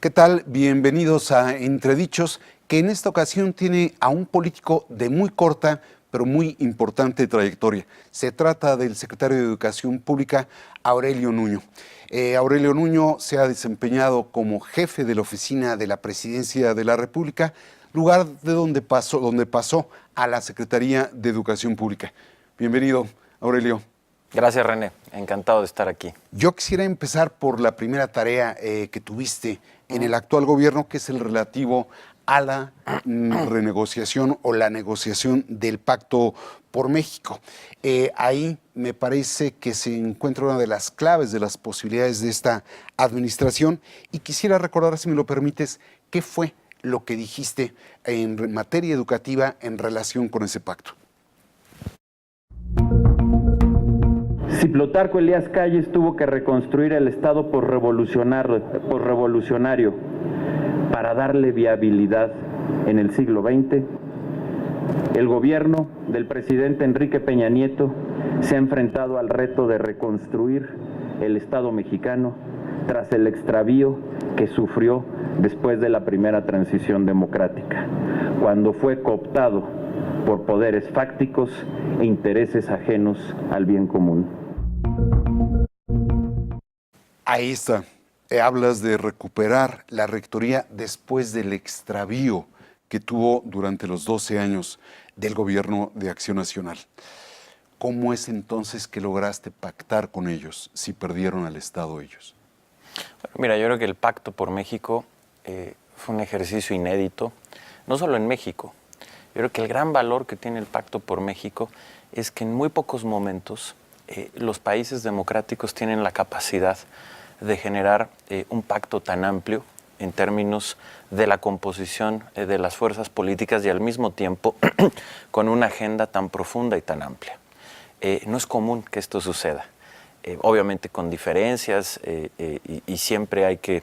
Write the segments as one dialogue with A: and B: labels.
A: ¿Qué tal? Bienvenidos a Entredichos, que en esta ocasión tiene a un político de muy corta pero muy importante trayectoria. Se trata del secretario de Educación Pública, Aurelio Nuño. Aurelio Nuño se ha desempeñado como jefe de la oficina de la Presidencia de la República, lugar de donde pasó a la Secretaría de Educación Pública. Bienvenido, Aurelio.
B: Gracias, René. Encantado de estar aquí.
A: Yo quisiera empezar por la primera tarea que tuviste en el actual gobierno, que es el relativo a la renegociación o la negociación del Pacto por México. Ahí me parece que se encuentra una de las claves de las posibilidades de esta administración y quisiera recordar, si me lo permites, qué fue lo que dijiste en materia educativa en relación con ese pacto.
C: Si Plutarco Elías Calles tuvo que reconstruir el Estado posrevolucionario para darle viabilidad en el siglo XX, el gobierno del presidente Enrique Peña Nieto se ha enfrentado al reto de reconstruir el Estado mexicano tras el extravío que sufrió después de la primera transición democrática, cuando fue cooptado por poderes fácticos e intereses ajenos al bien común.
A: Ahí está. Hablas de recuperar la rectoría después del extravío que tuvo durante los 12 años del gobierno de Acción Nacional. ¿Cómo es entonces que lograste pactar con ellos si perdieron al Estado ellos?
B: Mira, yo creo que el Pacto por México fue un ejercicio inédito, no solo en México. Yo creo que el gran valor que tiene el Pacto por México es que en muy pocos momentos los países democráticos tienen la capacidad de generar un pacto tan amplio en términos de la composición de las fuerzas políticas y al mismo tiempo con una agenda tan profunda y tan amplia. No es común que esto suceda, obviamente con diferencias y siempre hay que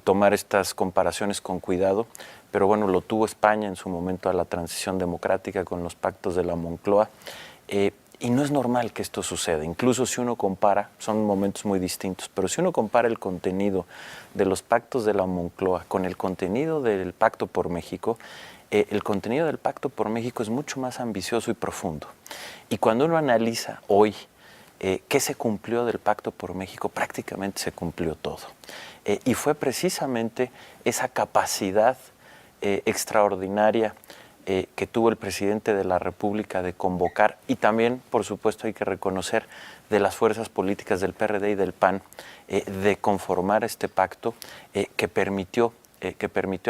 B: tomar estas comparaciones con cuidado, pero bueno, lo tuvo España en su momento a la transición democrática con los pactos de la Moncloa. Y no es normal que esto suceda, incluso si uno compara, son momentos muy distintos, pero si uno compara el contenido de los pactos de la Moncloa con el contenido del Pacto por México, el contenido del Pacto por México es mucho más ambicioso y profundo. Y cuando uno analiza hoy qué se cumplió del Pacto por México, prácticamente se cumplió todo. Y fue precisamente esa capacidad extraordinaria que tuvo el presidente de la República de convocar y también, por supuesto, hay que reconocer de las fuerzas políticas del PRD y del PAN de conformar este pacto que permitió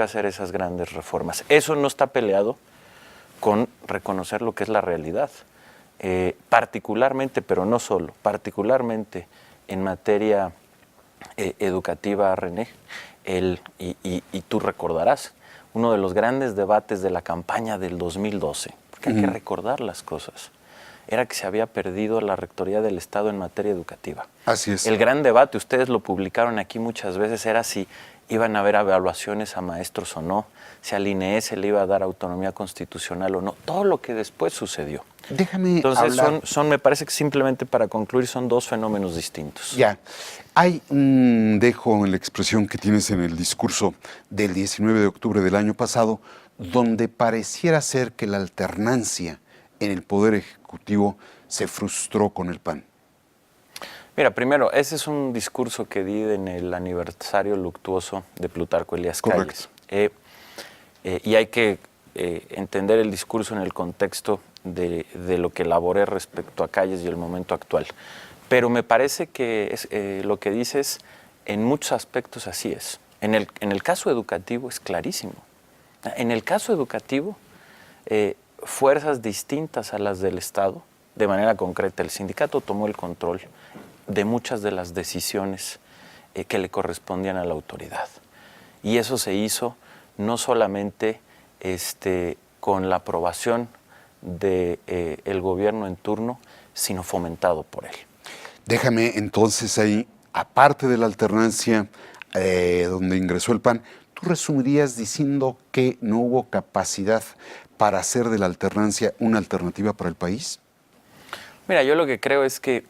B: hacer esas grandes reformas. Eso no está peleado con reconocer lo que es la realidad, particularmente, pero no solo, particularmente en materia educativa, René, y tú recordarás, uno de los grandes debates de la campaña del 2012, porque hay que recordar las cosas, era que se había perdido la rectoría del Estado en materia educativa.
A: Así es.
B: El gran debate, ustedes lo publicaron aquí muchas veces, era si iban a haber evaluaciones a maestros o no, si al INEE se le iba a dar autonomía constitucional o no, todo lo que después sucedió.
A: Déjame
B: Entonces
A: hablar.
B: me parece que simplemente para concluir son dos fenómenos distintos.
A: Ya, hay un dejo en la expresión que tienes en el discurso del 19 de octubre del año pasado, donde pareciera ser que la alternancia en el Poder Ejecutivo se frustró con el PAN.
B: Mira, primero, ese es un discurso que di en el aniversario luctuoso de Plutarco Elías Calles. Y hay que entender el discurso en el contexto de lo que elaboré respecto a Calles y el momento actual. Pero me parece que lo que dices en muchos aspectos así es. En el caso educativo es clarísimo. En el caso educativo, fuerzas distintas a las del Estado, de manera concreta, el sindicato tomó el control de muchas de las decisiones que le correspondían a la autoridad. Y eso se hizo no solamente con la aprobación del gobierno en turno, sino fomentado por él.
A: Déjame entonces ahí, aparte de la alternancia donde ingresó el PAN, ¿tú resumirías diciendo que no hubo capacidad para hacer de la alternancia una alternativa para el país?
B: Mira, yo lo que creo es que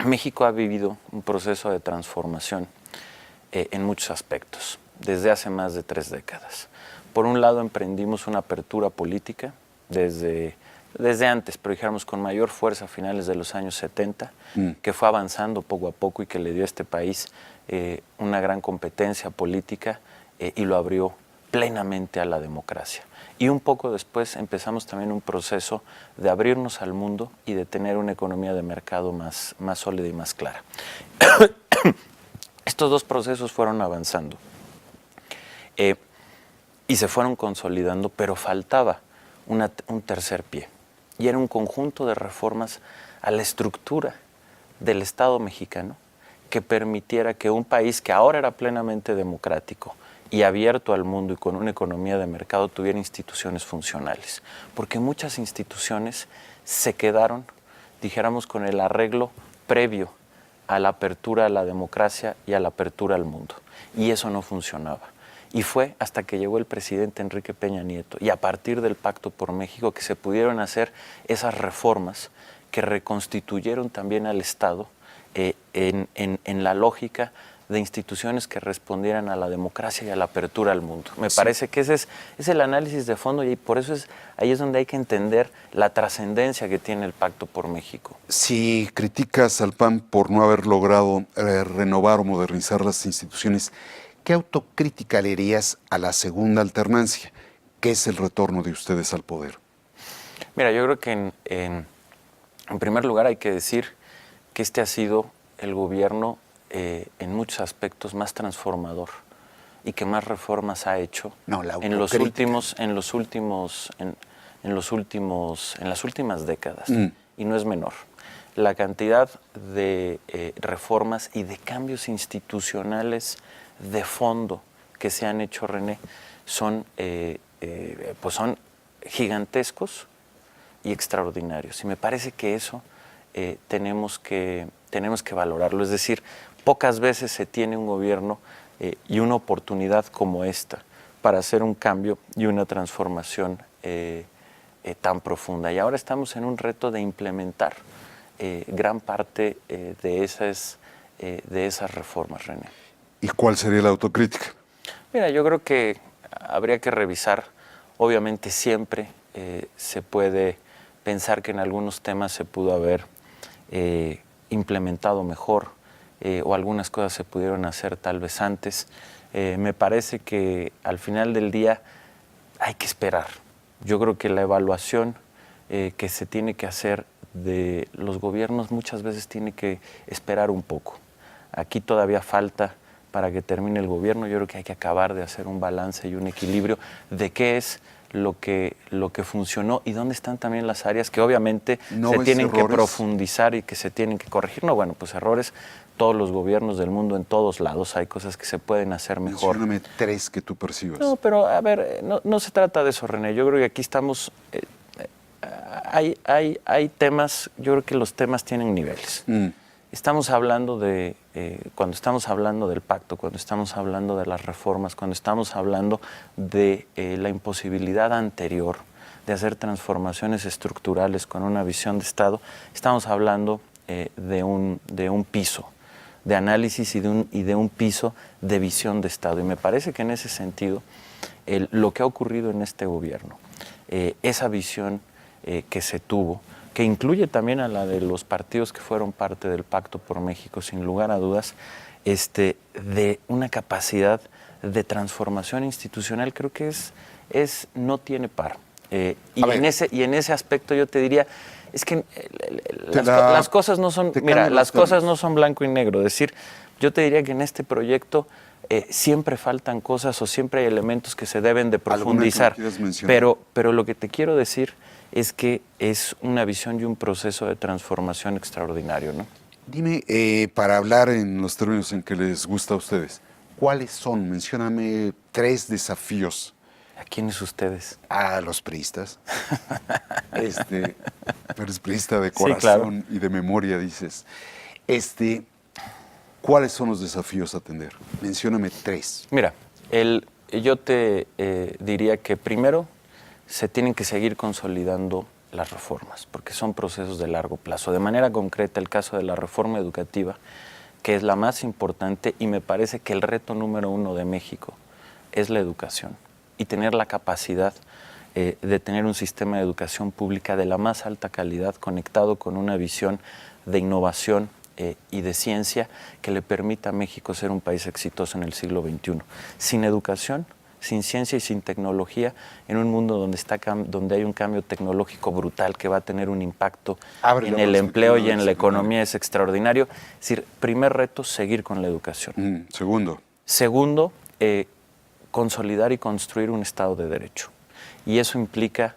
B: México ha vivido un proceso de transformación en muchos aspectos, desde hace más de 3 décadas. Por un lado, emprendimos una apertura política desde antes, pero dijéramos con mayor fuerza a finales de los años 70, que fue avanzando poco a poco y que le dio a este país una gran competencia política y lo abrió plenamente a la democracia. Y un poco después empezamos también un proceso de abrirnos al mundo y de tener una economía de mercado más sólida y más clara. Estos 2 procesos fueron avanzando y se fueron consolidando, pero faltaba un tercer pie. Y era un conjunto de reformas a la estructura del Estado mexicano que permitiera que un país que ahora era plenamente democrático y abierto al mundo y con una economía de mercado tuviera instituciones funcionales. Porque muchas instituciones se quedaron, dijéramos, con el arreglo previo a la apertura a la democracia y a la apertura al mundo. Y eso no funcionaba. Y fue hasta que llegó el presidente Enrique Peña Nieto y a partir del Pacto por México que se pudieron hacer esas reformas que reconstituyeron también al Estado en la lógica de instituciones que respondieran a la democracia y a la apertura al mundo. Me parece que ese es el análisis de fondo y por eso ahí es donde hay que entender la trascendencia que tiene el Pacto por México.
A: Si criticas al PAN por no haber logrado renovar o modernizar las instituciones, ¿qué autocrítica le harías a la segunda alternancia, que es el retorno de ustedes al poder?
B: Mira, yo creo que en primer lugar hay que decir que este ha sido el gobierno en muchos aspectos más transformador y que más reformas ha hecho en las últimas décadas. Y no es menor. La cantidad de reformas y de cambios institucionales de fondo que se han hecho, René, son gigantescos y extraordinarios. Y me parece que eso tenemos que valorarlo. Es decir, pocas veces se tiene un gobierno y una oportunidad como esta para hacer un cambio y una transformación tan profunda. Y ahora estamos en un reto de implementar gran parte de esas reformas, René.
A: ¿Y cuál sería la autocrítica?
B: Mira, yo creo que habría que revisar, obviamente siempre se puede pensar que en algunos temas se pudo haber implementado mejor o algunas cosas se pudieron hacer tal vez antes. Me parece que al final del día hay que esperar. Yo creo que la evaluación que se tiene que hacer de los gobiernos muchas veces tiene que esperar un poco. Aquí todavía falta para que termine el gobierno. Yo creo que hay que acabar de hacer un balance y un equilibrio de qué es lo que funcionó y dónde están también las áreas que obviamente se tienen que profundizar y que se tienen que corregir. No, bueno, pues errores, todos los gobiernos del mundo, en todos lados, hay cosas que se pueden hacer mejor.
A: Mencióname 3 que tú percibas.
B: No, pero a ver, no se trata de eso, René. Yo creo que aquí estamos... hay temas, yo creo que los temas tienen niveles. Estamos hablando cuando estamos hablando del pacto, cuando estamos hablando de las reformas, cuando estamos hablando de la imposibilidad anterior de hacer transformaciones estructurales con una visión de Estado, estamos hablando de un piso de análisis y de un piso de visión de Estado. Y me parece que en ese sentido, lo que ha ocurrido en este gobierno, esa visión que se tuvo, que incluye también a la de los partidos que fueron parte del Pacto por México, sin lugar a dudas, de una capacidad de transformación institucional, creo que no tiene par. Y en ese aspecto yo te diría, es que las cosas no son, cosas no son blanco y negro. Es decir, yo te diría que en este proyecto siempre faltan cosas o siempre hay elementos que se deben de profundizar. Pero lo que te quiero decir es que es una visión y un proceso de transformación extraordinario, ¿no?
A: Dime, para hablar en los términos en que les gusta a ustedes, ¿cuáles son? Mencióname 3 desafíos.
B: ¿A quiénes ustedes?
A: A los priistas. Pero eres priista de corazón, sí, claro, y de memoria, dices. ¿Cuáles son los desafíos a atender? Mencióname 3.
B: Mira, yo te diría que primero se tienen que seguir consolidando las reformas, porque son procesos de largo plazo. De manera concreta, el caso de la reforma educativa, que es la más importante, y me parece que el reto número uno de México es la educación y tener la capacidad de tener un sistema de educación pública de la más alta calidad, conectado con una visión de innovación y de ciencia que le permita a México ser un país exitoso en el siglo XXI. Sin educación, sin ciencia y sin tecnología, en un mundo donde hay un cambio tecnológico brutal que va a tener un impacto en el empleo y en la economía, es extraordinario. Es decir, primer reto, seguir con la educación. Segundo, consolidar y construir un Estado de Derecho. Y eso implica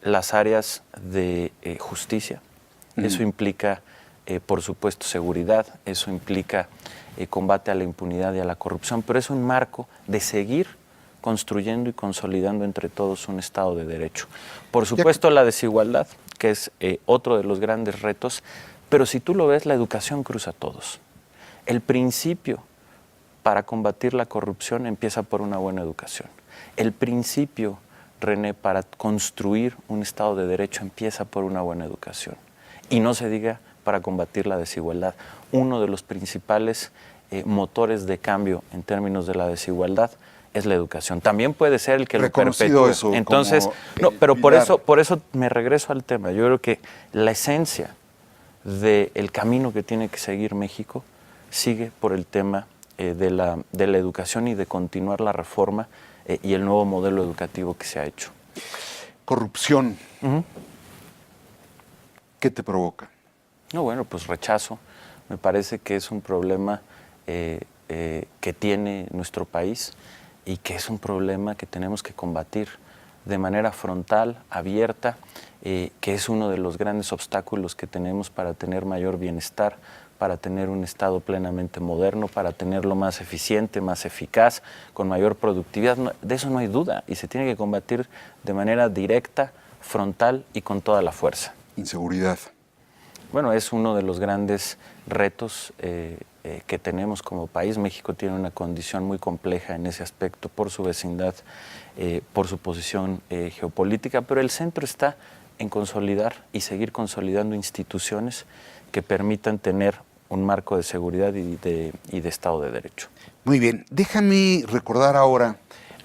B: las áreas de justicia, eso implica, por supuesto, seguridad, eso implica combate a la impunidad y a la corrupción, pero es un marco de seguir construyendo y consolidando entre todos un Estado de Derecho. Por supuesto, la desigualdad, que es otro de los grandes retos, pero si tú lo ves, la educación cruza a todos. El principio para combatir la corrupción empieza por una buena educación. El principio, René, para construir un Estado de Derecho empieza por una buena educación. Y no se diga para combatir la desigualdad. Uno de los principales motores de cambio en términos de la desigualdad es la educación. También puede ser el que lo perpetúe.
A: Eso.
B: Entonces, no, pero por eso me regreso al tema. Yo creo que la esencia del camino que tiene que seguir México sigue por el tema de la educación y de continuar la reforma y el nuevo modelo educativo que se ha hecho.
A: Corrupción. ¿Qué te provoca?
B: No, bueno, pues rechazo. Me parece que es un problema que tiene nuestro país y que es un problema que tenemos que combatir de manera frontal, abierta, que es uno de los grandes obstáculos que tenemos para tener mayor bienestar, para tener un Estado plenamente moderno, para tenerlo más eficiente, más eficaz, con mayor productividad. De eso no hay duda, y se tiene que combatir de manera directa, frontal y con toda la fuerza.
A: Inseguridad.
B: Bueno, es uno de los grandes retos que tenemos como país. México tiene una condición muy compleja en ese aspecto por su vecindad, por su posición geopolítica, pero el centro está en consolidar y seguir consolidando instituciones que permitan tener un marco de seguridad y de Estado de Derecho.
A: Muy bien, déjame recordar ahora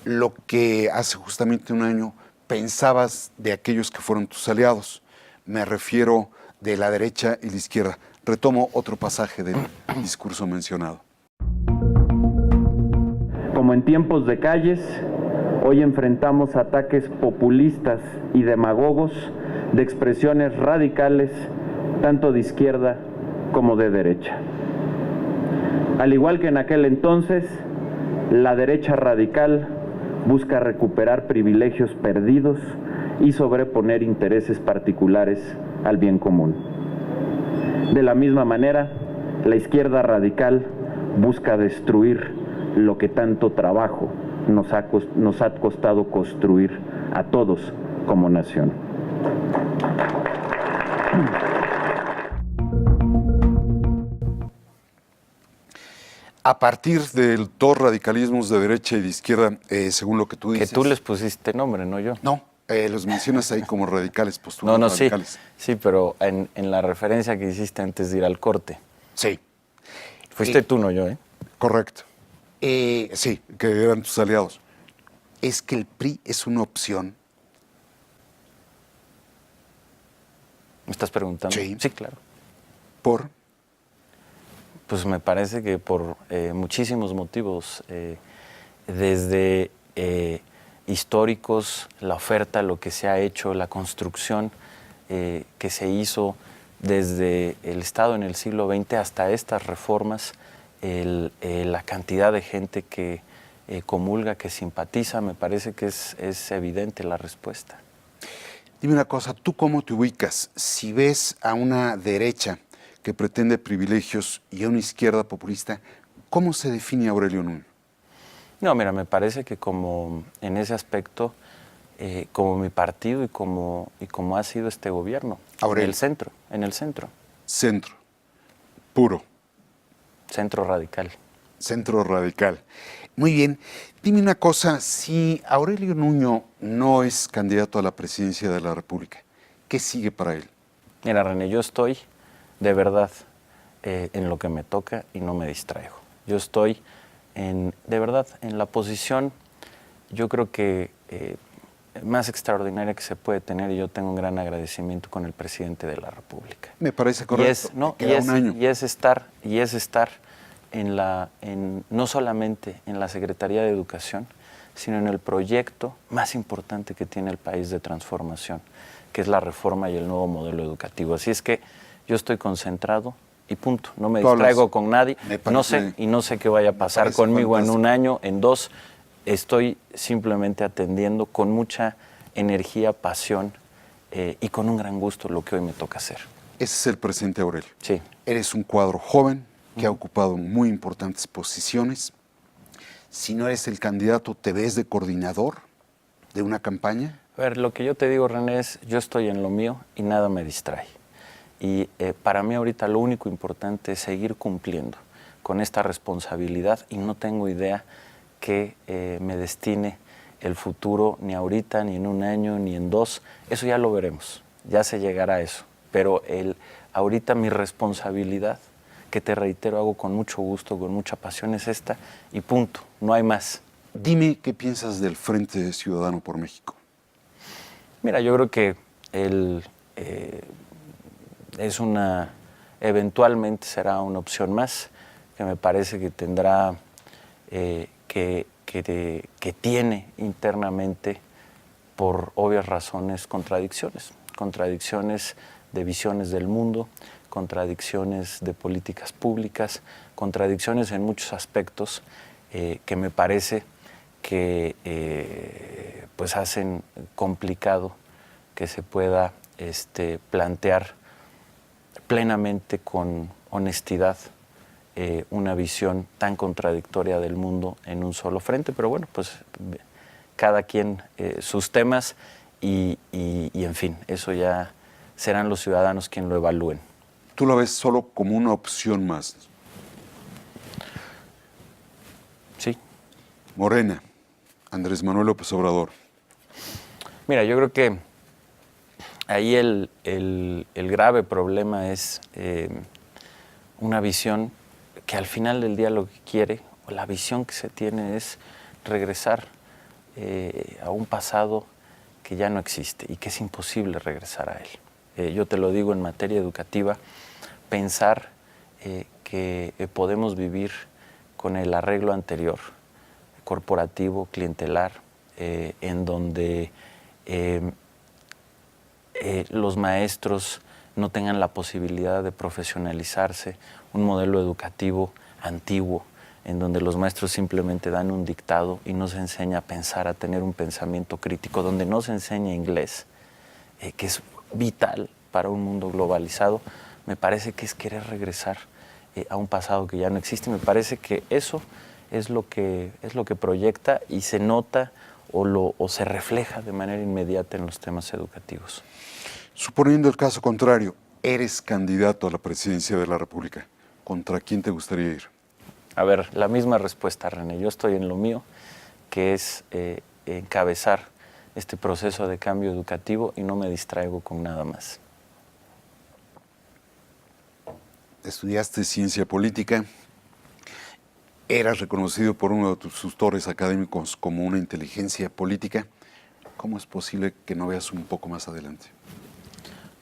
A: lo que hace justamente un año pensabas de aquellos que fueron tus aliados. Me refiero de la derecha y la izquierda. Retomo otro pasaje del discurso mencionado.
C: Como en tiempos de calles, hoy enfrentamos ataques populistas y demagogos de expresiones radicales, tanto de izquierda como de derecha. Al igual que en aquel entonces, la derecha radical busca recuperar privilegios perdidos y sobreponer intereses particulares al bien común. De la misma manera, la izquierda radical busca destruir lo que tanto trabajo nos ha costado construir a todos como nación.
A: A partir de dos radicalismos de derecha y de izquierda, según lo que tú dices...
B: Que tú les pusiste nombre, no yo.
A: No, los mencionas ahí como radicales, posturas radicales.
B: Sí, pero en la referencia que hiciste antes de ir al corte.
A: Sí.
B: Fuiste tú, no yo, ¿eh?
A: Correcto. Sí, que eran tus aliados. ¿Es que el PRI es una opción?
B: ¿Me estás preguntando?
A: Sí.
B: Sí, claro.
A: ¿Por?
B: Pues me parece que por muchísimos motivos, desde históricos, la oferta, lo que se ha hecho, la construcción que se hizo desde el Estado en el siglo XX hasta estas reformas, la cantidad de gente que comulga, que simpatiza, me parece que es evidente la respuesta.
A: Dime una cosa, ¿tú cómo te ubicas? Si ves a una derecha que pretende privilegios y a una izquierda populista, ¿cómo se define Aurelio Nuño?
B: No, mira, me parece que como en ese aspecto, como mi partido y como ha sido este gobierno,
A: Aurelio.
B: En el centro.
A: Centro, puro.
B: Centro radical.
A: Centro radical. Muy bien. Dime una cosa, si Aurelio Nuño no es candidato a la presidencia de la República, ¿qué sigue para él?
B: Mira, René, yo estoy de verdad en lo que me toca y no me distraigo. Yo estoy, de verdad, en la posición, yo creo que más extraordinaria que se puede tener, y yo tengo un gran agradecimiento con el presidente de la República.
A: Me parece correcto. Un año.
B: Y es estar no solamente en la Secretaría de Educación, sino en el proyecto más importante que tiene el país de transformación, que es la reforma y el nuevo modelo educativo. Así es que yo estoy concentrado y punto. No me distraigo con nadie. No sé qué vaya a pasar conmigo en un año, en 2. Estoy simplemente atendiendo con mucha energía, pasión y con un gran gusto lo que hoy me toca hacer.
A: Ese es el presidente Aurelio.
B: Sí.
A: Eres un cuadro joven que ha ocupado muy importantes posiciones. Si no eres el candidato, ¿te ves de coordinador de una campaña?
B: A ver, lo que yo te digo, René, es yo estoy en lo mío y nada me distrae. Y para mí ahorita lo único importante es seguir cumpliendo con esta responsabilidad y no tengo idea que me destine el futuro ni ahorita, ni en un año, ni en 2. Eso ya lo veremos, ya se llegará a eso. Pero ahorita mi responsabilidad, que te reitero, hago con mucho gusto, con mucha pasión, es esta y punto, no hay más.
A: Dime qué piensas del Frente Ciudadano por México.
B: Mira, yo creo que eventualmente será una opción más, que me parece que tendrá, que tiene internamente, por obvias razones, contradicciones de visiones del mundo, contradicciones de políticas públicas, contradicciones en muchos aspectos que me parece que pues hacen complicado que se pueda plantear plenamente con honestidad una visión tan contradictoria del mundo en un solo frente, pero bueno, pues cada quien sus temas y en fin, eso ya serán los ciudadanos quienes lo evalúen.
A: ¿Tú lo ves solo como una opción más?
B: Sí.
A: Morena, Andrés Manuel López Obrador.
B: Mira, yo creo que ahí el grave problema es una visión que al final del día lo que quiere, o la visión que se tiene, es regresar a un pasado que ya no existe y que es imposible regresar a él. Yo te lo digo en materia educativa, pensar que podemos vivir con el arreglo anterior, corporativo, clientelar, en donde los maestros no tengan la posibilidad de profesionalizarse, un modelo educativo antiguo, en donde los maestros simplemente dan un dictado y no se enseña a pensar, a tener un pensamiento crítico, donde no se enseña inglés, que es vital para un mundo globalizado. Me parece que es querer regresar a un pasado que ya no existe. Me parece que eso es lo que proyecta y se nota o se refleja de manera inmediata en los temas educativos.
A: Suponiendo el caso contrario, eres candidato a la presidencia de la República, ¿contra quién te gustaría ir?
B: A ver, la misma respuesta, René. Yo estoy en lo mío, que es encabezar este proceso de cambio educativo y no me distraigo con nada más.
A: Estudiaste ciencia política, eras reconocido por uno de tus tutores académicos como una inteligencia política. ¿Cómo es posible que no veas un poco más adelante?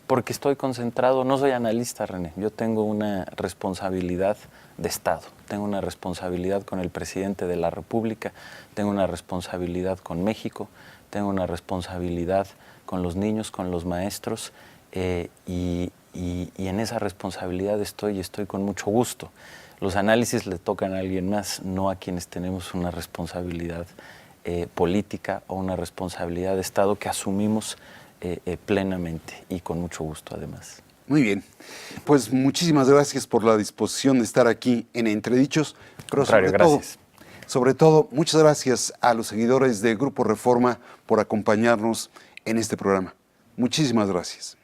B: Porque estoy concentrado, no soy analista, René. Yo tengo una responsabilidad de Estado, tengo una responsabilidad con el presidente de la República, tengo una responsabilidad con México, tengo una responsabilidad con los niños, con los maestros, y en esa responsabilidad estoy con mucho gusto. Los análisis le tocan a alguien más, no a quienes tenemos una responsabilidad política o una responsabilidad de Estado que asumimos plenamente y con mucho gusto además.
A: Muy bien, pues muchísimas gracias por la disposición de estar aquí en Entredichos, pero sobre todo, muchas gracias a los seguidores de Grupo Reforma por acompañarnos en este programa. Muchísimas gracias.